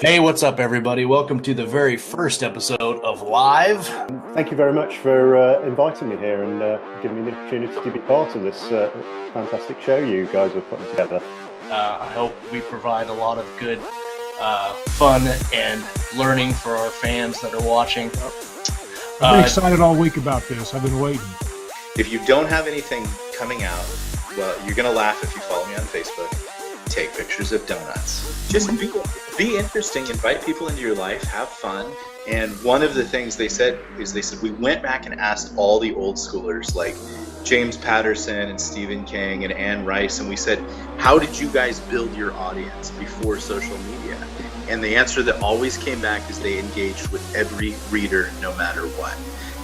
Hey, what's up, everybody? Welcome to the very first episode of Live. Thank you very much for inviting me here and giving me the opportunity to be part of this fantastic show you guys are putting together. I hope we provide a lot of good fun and learning for our fans that are watching. I've been excited all week about this. I've been waiting. If you don't have anything coming out, well, you're going to laugh if you follow me on Facebook. Take pictures of donuts. Just be interesting, invite people into your life, have fun. And one of the things they said is we went back and asked all the old schoolers like James Patterson and Stephen King and Anne Rice, and we said, how did you guys build your audience before social media? And the answer that always came back is they engaged with every reader no matter what.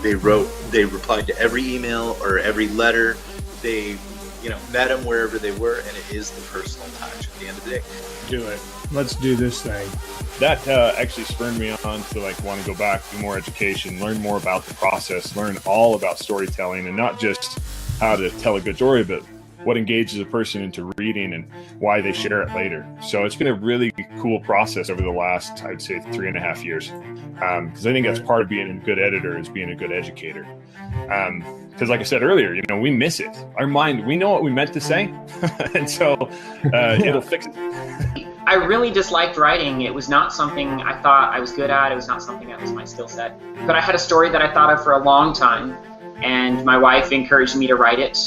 They replied to every email or every letter. They met them wherever they were, and it is the personal touch at the end of the day. Do it. Let's do this thing. That actually spurred me on to want to go back, do more education, learn more about the process, learn all about storytelling, and not just how to tell a good story, but what engages a person into reading and why they share it later. So it's been a really cool process over the last, I'd say, 3.5 years. Because I think that's part of being a good editor is being a good educator. Because like I said earlier, we miss it. Our mind, we know what we meant to say. And so it'll fix it. I really disliked writing. It was not something I thought I was good at. It was not something that was my skill set. But I had a story that I thought of for a long time. And my wife encouraged me to write it,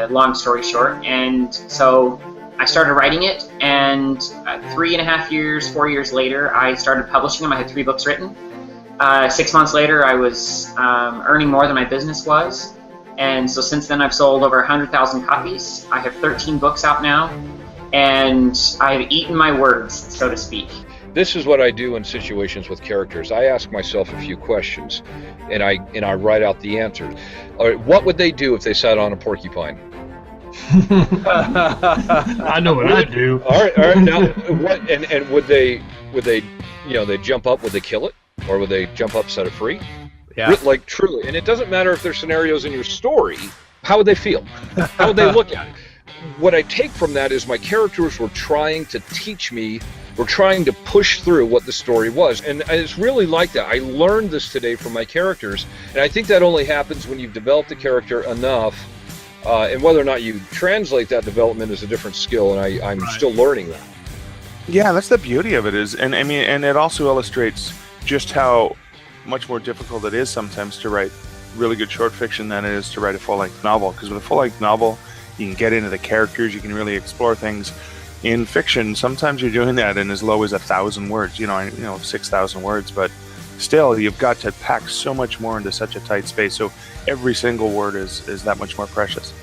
long story short. And so I started writing it, and 3.5 years, 4 years later, I started publishing them. I had 3 books written. 6 months later, I was earning more than my business was. And so since then, I've sold over 100,000 copies. I have 13 books out now, and I've eaten my words, so to speak. This is what I do in situations with characters. I ask myself a few questions, and I write out the answers. All right, what would they do if they sat on a porcupine? I know what I'd do. All right. Now, what? And would they they jump up? Would they kill it, or would they jump up, set it free? Yeah. Like truly, and it doesn't matter if there's scenarios in your story. How would they feel? How would they look at it? What I take from that is my characters were trying to teach me. We're trying to push through what the story was. And it's really like that. I learned this today from my characters. And I think that only happens when you've developed a character enough. And whether or not you translate that development is a different skill. And I'm still learning that. Yeah, that's the beauty of it is. And I mean, and it also illustrates just how much more difficult it is sometimes to write really good short fiction than it is to write a full-length novel. Because with a full-length novel, you can get into the characters, you can really explore things. In fiction, sometimes you're doing that in as low as 1,000 words, 6,000 words, but still, you've got to pack so much more into such a tight space. So every single word is that much more precious.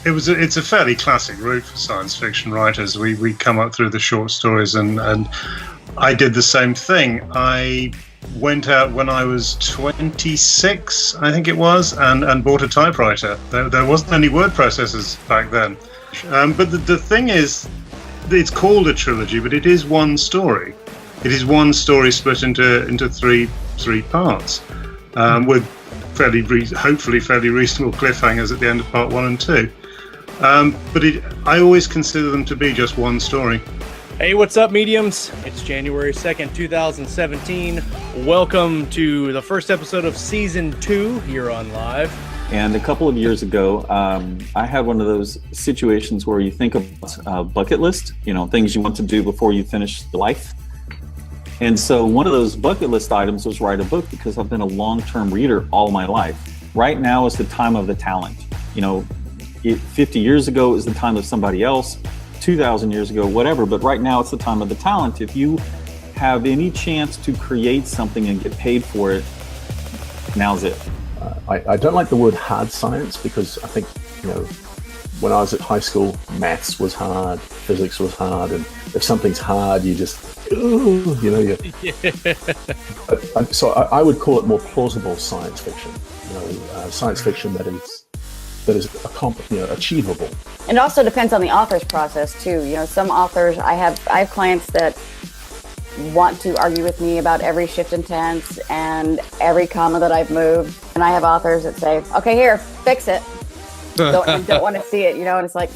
It's a fairly classic route for science fiction writers. We come up through the short stories, and I did the same thing. I went out when I was 26, I think it was, and bought a typewriter. There wasn't any word processors back then. But the thing is, it's called a trilogy, but it is one story. It is one story split into three parts, with hopefully fairly reasonable cliffhangers at the end of part 1 and 2. But I always consider them to be just one story. Hey, what's up, mediums? It's January 2nd, 2017. Welcome to the first episode of Season 2 here on Live. And a couple of years ago, I had one of those situations where you think about a bucket list, things you want to do before you finish life. And so one of those bucket list items was write a book, because I've been a long-term reader all my life. Right now is the time of the talent. 50 years ago is the time of somebody else, 2,000 years ago, whatever. But right now it's the time of the talent. If you have any chance to create something and get paid for it, now's it. I don't like the word hard science, because I think, when I was at high school, maths was hard, physics was hard, and if something's hard, you just, So I would call it more plausible science fiction, science fiction that is achievable. It also depends on the author's process too. Some authors, I have clients that want to argue with me about every shift in tense and every comma that I've moved. And I have authors that say, okay, here, fix it. Don't want to see it, and it's like,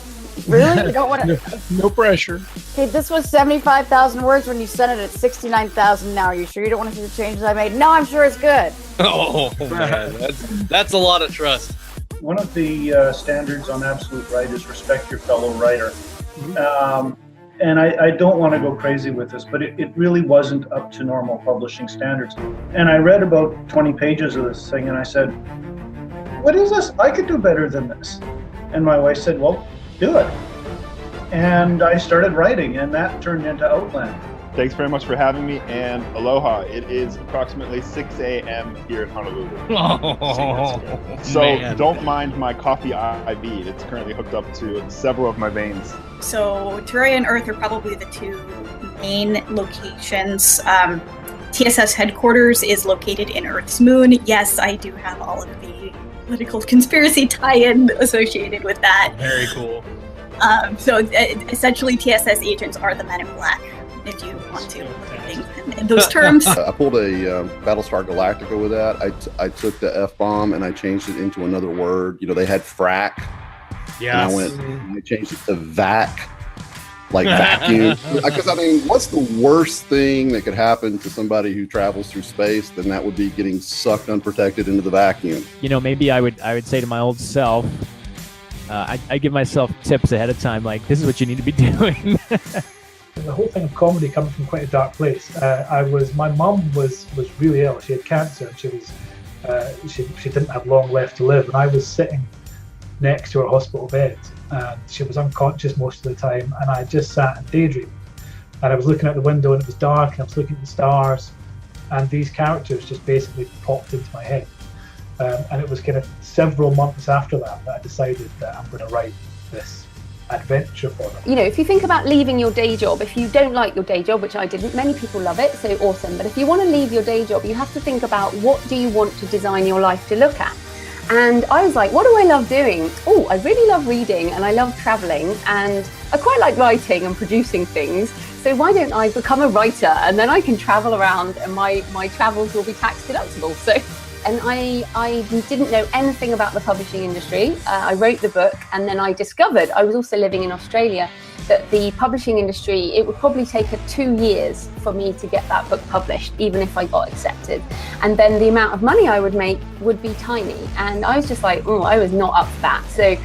Really? You don't want to? No pressure. Hey, this was 75,000 words when you sent it at 69,000 now. Are you sure you don't want to see the changes I made? No, I'm sure it's good. Oh, man. That's a lot of trust. One of the standards on absolute right is respect your fellow writer. And I don't want to go crazy with this, but it really wasn't up to normal publishing standards. And I read about 20 pages of this thing and I said, what is this? I could do better than this. And my wife said, well, do it. And I started writing, and that turned into Outland. Thanks very much for having me, and aloha. It is approximately 6 a.m. here in Honolulu. So man. Don't mind my coffee IV. It's currently hooked up to several of my veins. So Terraria and Earth are probably the two main locations. TSS headquarters is located in Earth's moon. Yes, I do have all of the political conspiracy tie-in associated with that. Very cool. So essentially TSS agents are the men in black, if you want to think in those terms. I pulled a Battlestar Galactica with that. I took the F-bomb and I changed it into another word. You know, they had frack. Yeah. And I changed it to vac, like vacuum. Because, I mean, what's the worst thing that could happen to somebody who travels through space? Then that would be getting sucked unprotected into the vacuum. You know, maybe I would say to my old self, I give myself tips ahead of time, like, this is what you need to be doing. The whole thing of comedy coming from quite a dark place. My mum was really ill. She had cancer and she didn't have long left to live. And I was sitting next to her hospital bed and she was unconscious most of the time. And I just sat and daydreamed. And I was looking out the window and it was dark and I was looking at the stars. And these characters just basically popped into my head. And it was kind of several months after that I decided that I'm going to write this adventure for them. You know, if you think about leaving your day job, if you don't like your day job, which I didn't, many people love it, so awesome. But if you want to leave your day job, you have to think about what do you want to design your life to look at. And I was like, what do I love doing? Oh, I really love reading and I love traveling and I quite like writing and producing things. So why don't I become a writer and then I can travel around and my travels will be tax deductible. So. And I didn't know anything about the publishing industry. I wrote the book and then I discovered, I was also living in Australia, that the publishing industry, it would probably take 2 years for me to get that book published, even if I got accepted. And then the amount of money I would make would be tiny. And I was just like, I was not up for that. So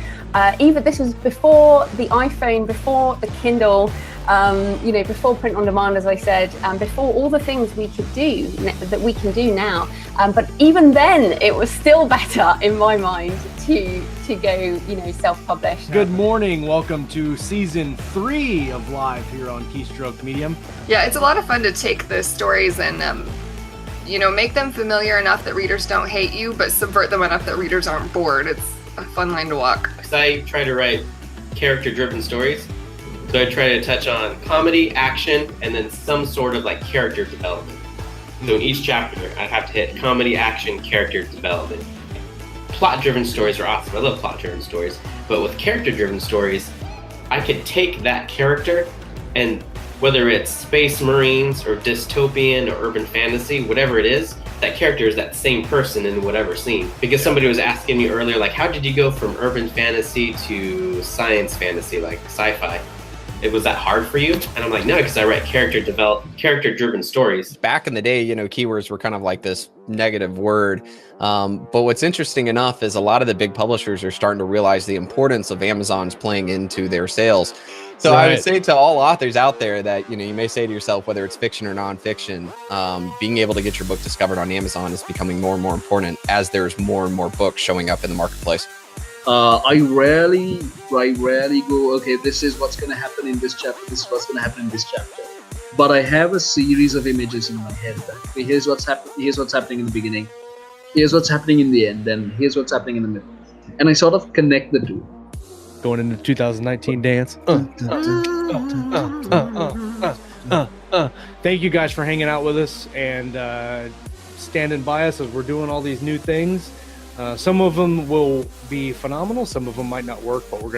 this was before the iPhone, before the Kindle, before print on demand, as I said, before all the things we could do that we can do now. But even then, it was still better in my mind to go, self-published. Good morning. Welcome to season 3 of Live here on Keystroke Medium. Yeah, it's a lot of fun to take the stories and, make them familiar enough that readers don't hate you, but subvert them enough that readers aren't bored. It's a fun line to walk. I try to write character-driven stories. So I try to touch on comedy, action, and then some sort of like character development. So in each chapter, I have to hit comedy, action, character development. Plot-driven stories are awesome. I love plot-driven stories. But with character-driven stories, I could take that character and whether it's Space Marines or dystopian or urban fantasy, whatever it is, that character is that same person in whatever scene. Because somebody was asking me earlier, like, how did you go from urban fantasy to science fantasy, like sci-fi? It was that hard for you? And I'm like, no, because I write character-driven stories. Back in the day, keywords were kind of like this negative word. But what's interesting enough is a lot of the big publishers are starting to realize the importance of Amazon's playing into their sales. So I would say to all authors out there that, you may say to yourself, whether it's fiction or nonfiction, being able to get your book discovered on Amazon is becoming more and more important as there's more and more books showing up in the marketplace. I rarely go, okay, this is what's going to happen in this chapter, this is what's going to happen in this chapter. But I have a series of images in my head. Okay, here's what's happening in the beginning, here's what's happening in the end, and here's what's happening in the middle. And I sort of connect the two. Going into 2019 dance. Thank you guys for hanging out with us and standing by us as we're doing all these new things. Some of them will be phenomenal. Some of them might not work, but we're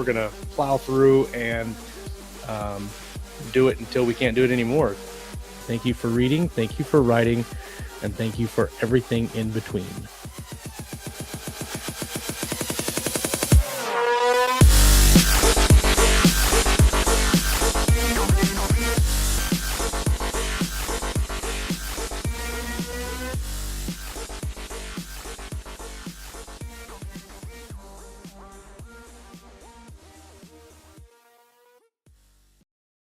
gonna plow through and do it until we can't do it anymore. Thank you for reading. Thank you for writing, and thank you for everything in between.